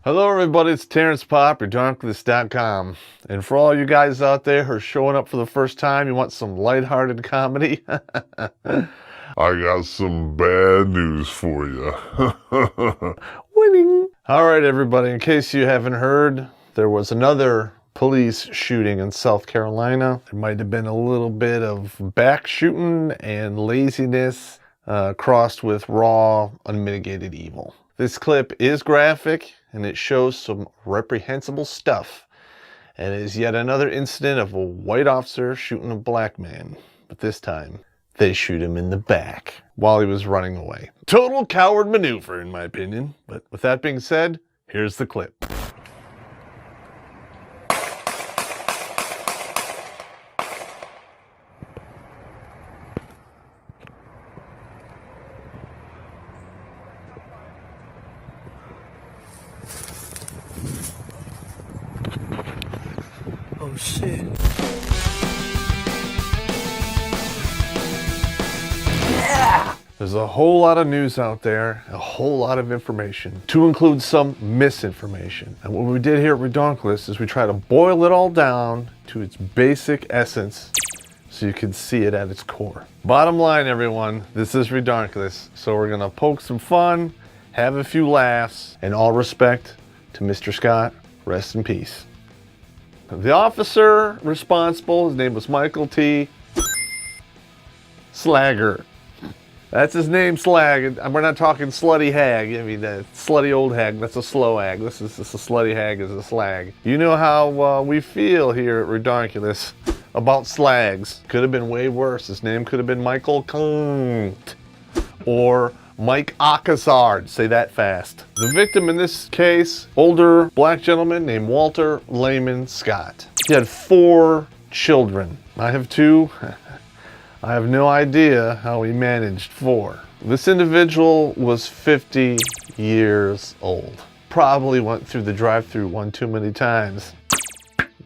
Hello everybody, it's Terrence Popp, redonkulous.com. And for all you guys out there who are showing up for the first time, you want some lighthearted comedy? I got some bad news for you. Winning! Alright everybody, in case you haven't heard, there was another police shooting in South Carolina. There might have been a little bit of back shooting and laziness crossed with raw, unmitigated evil. This clip is graphic and it shows some reprehensible stuff. And it is yet another incident of a white officer shooting a black man. But this time, they shoot him in the back while he was running away. Total coward maneuver, in my opinion. But with that being said, here's the clip. Oh shit. There's a whole lot of news out there, a whole lot of information, to include some misinformation. And what we did here at Redonkulous is we try to boil it all down to its basic essence so you can see it at its core. Bottom line, everyone, this is Redonkulous, so we're gonna poke some fun, have a few laughs, and all respect to Mr. Scott, rest in peace. The officer responsible, his name was Michael T. Slager. That's his name, Slag. And we're not talking slutty hag. I mean, slutty old hag, that's a slow hag. This is a slutty hag is a slag. You know how we feel here at Redonkulous about slags. Could have been way worse. His name could have been Michael Kunt or Mike Akazard, say that fast. The victim in this case, older black gentleman named Walter Layman Scott. He had 4 children. I have 2. I have no idea how he managed 4. This individual was 50 years old. Probably went through the drive-thru one too many times.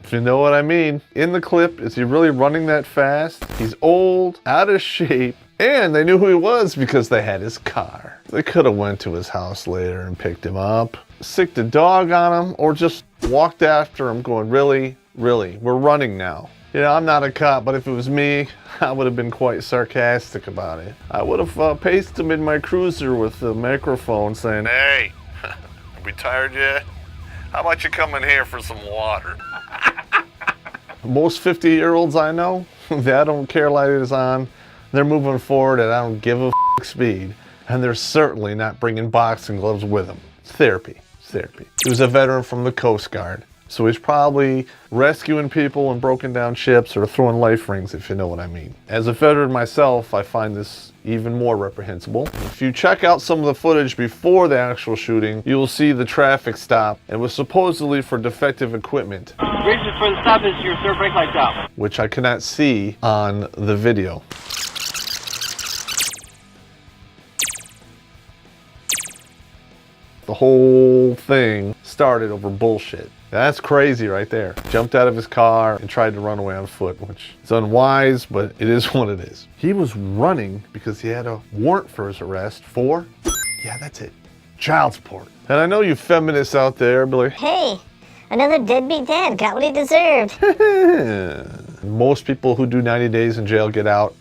If you know what I mean. In the clip, is he really running that fast? He's old, out of shape, and they knew who he was because they had his car. They could have went to his house later and picked him up, sicked a dog on him, or just walked after him going, really, we're running now. You know, I'm not a cop, but if it was me, I would have been quite sarcastic about it. I would have paced him in my cruiser with the microphone saying, "Hey, are we tired yet? How about you come in here for some water?" Most 50-year-olds I know, they don't care light is on. They're moving forward at I don't give a speed. And they're certainly not bringing boxing gloves with them. It's therapy. It's therapy. He was a veteran from the Coast Guard. So he's probably rescuing people and broken down ships or throwing life rings, if you know what I mean. As a veteran myself, I find this even more reprehensible. If you check out some of the footage before the actual shooting, you will see the traffic stop. It was supposedly for defective equipment. Reason for the stop is your third brake light's out. Which I cannot see on the video. The whole thing started over bullshit. That's crazy right there. Jumped out of his car and tried to run away on foot, which is unwise, but it is what it is. He was running because he had a warrant for his arrest for, yeah, that's it, child support. And I know you feminists out there be like, hey, another deadbeat dad got what he deserved. Most people who do 90 days in jail get out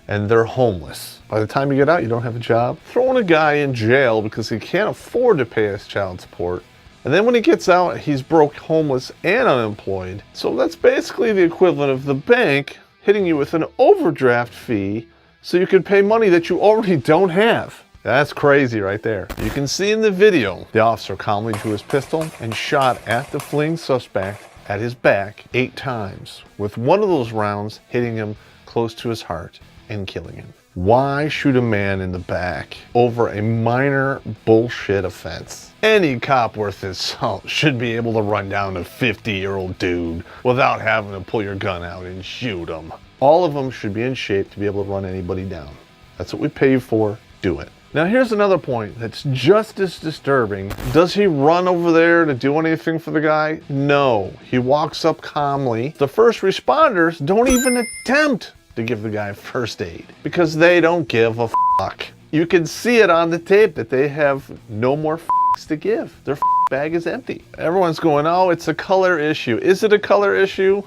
and they're homeless. By the time you get out, you don't have a job. Throwing a guy in jail because he can't afford to pay his child support. And then when he gets out, he's broke, homeless, and unemployed. So that's basically the equivalent of the bank hitting you with an overdraft fee so you can pay money that you already don't have. That's crazy right there. You can see in the video, the officer calmly drew his pistol and shot at the fleeing suspect at his back 8 times, with one of those rounds hitting him close to his heart and killing him. Why shoot a man in the back over a minor bullshit offense? Any cop worth his salt should be able to run down a 50-year-old dude without having to pull your gun out and shoot him. All of them should be in shape to be able to run anybody down. That's what we pay you for. Do it. Now here's another point that's just as disturbing. Does he run over there to do anything for the guy? No. He walks up calmly. The first responders don't even attempt to give the guy first aid because they don't give a fuck. You can see it on the tape that they have no more to give. Their bag is empty. Everyone's going, oh, it's a color issue. Is it a color issue?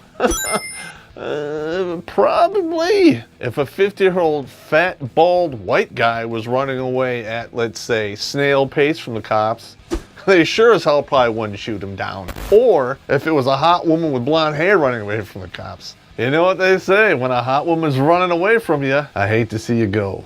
Probably. If a 50-year-old fat, bald, white guy was running away at, let's say, snail pace from the cops, they sure as hell probably wouldn't shoot him down. Or if it was a hot woman with blonde hair running away from the cops. You know what they say, when a hot woman's running away from you, I hate to see you go,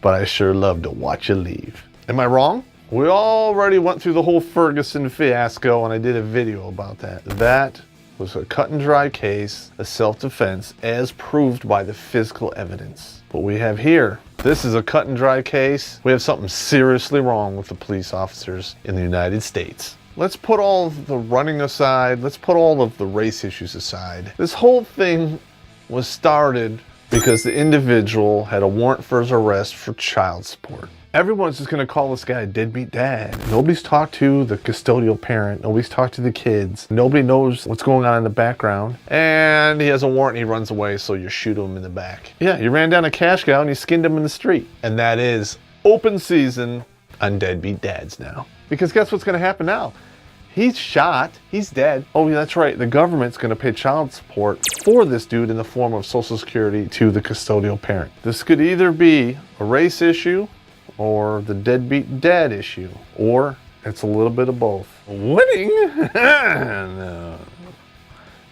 but I sure love to watch you leave. Am I wrong? We already went through the whole Ferguson fiasco, and I did a video about that. That was a cut and dry case of self-defense as proved by the physical evidence. What we have here, this is a cut and dry case. We have something seriously wrong with the police officers in the United States. Let's put all of the running aside. Let's put all of the race issues aside. This whole thing was started because the individual had a warrant for his arrest for child support. Everyone's just gonna call this guy a deadbeat dad. Nobody's talked to the custodial parent. Nobody's talked to the kids. Nobody knows what's going on in the background. And he has a warrant and he runs away, so you shoot him in the back. Yeah, you ran down a cash cow and you skinned him in the street. And that is open season on deadbeat dads now. Because guess what's gonna happen now? He's shot, he's dead. Oh yeah, that's right, the government's gonna pay child support for this dude in the form of Social Security to the custodial parent. This could either be a race issue or the deadbeat dad issue, or it's a little bit of both. Winning?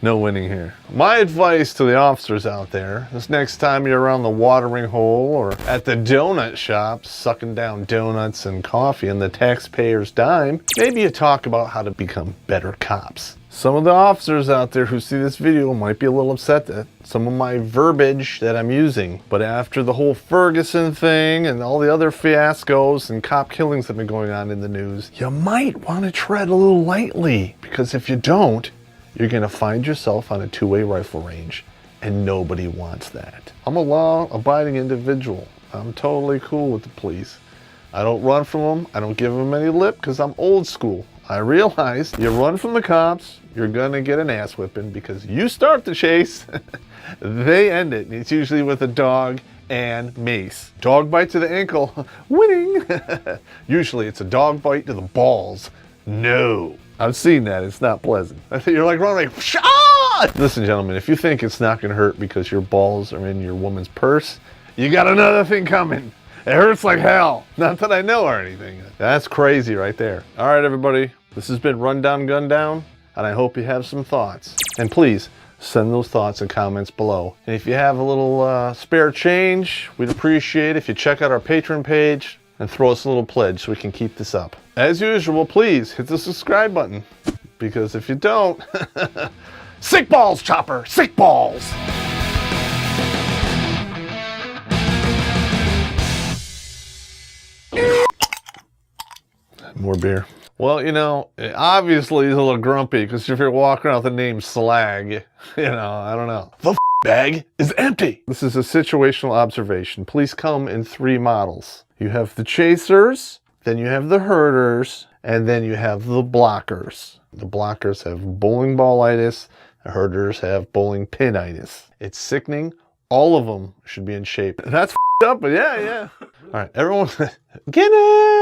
No winning here. My advice to the officers out there, this next time you're around the watering hole or at the donut shop sucking down donuts and coffee on the taxpayer's dime, maybe you talk about how to become better cops. Some of the officers out there who see this video might be a little upset at some of my verbiage that I'm using. But after the whole Ferguson thing and all the other fiascos and cop killings that have been going on in the news, you might want to tread a little lightly, because if you don't, you're going to find yourself on a two-way rifle range, and nobody wants that. I'm a law-abiding individual. I'm totally cool with the police. I don't run from them. I don't give them any lip because I'm old school. I realize you run from the cops, you're going to get an ass whipping because you start the chase, they end it. It's usually with a dog and mace. Dog bite to the ankle, winning. Usually it's a dog bite to the balls. No. I've seen that. It's not pleasant. I think you're like running like, ah! Listen, gentlemen, if you think it's not going to hurt because your balls are in your woman's purse, you got another thing coming. It hurts like hell. Not that I know or anything. That's crazy right there. All right, everybody. This has been Rundown Gundown, and I hope you have some thoughts. And please, send those thoughts and comments below. And if you have a little spare change, we'd appreciate it if you check out our Patreon page and throw us a little pledge so we can keep this up. As usual, please hit the subscribe button, because if you don't, sick balls, Chopper, sick balls. More beer. Well, you know, obviously he's a little grumpy because if you're walking around with the name Slag, you know, I don't know. The bag is empty. This is a situational observation. Police come in 3 models. You have the chasers, then you have the herders, and then you have the blockers. The blockers have bowling ballitis, the herders have bowling pinitis. It's sickening. All of them should be in shape. That's up, but yeah. All right, everyone, get it!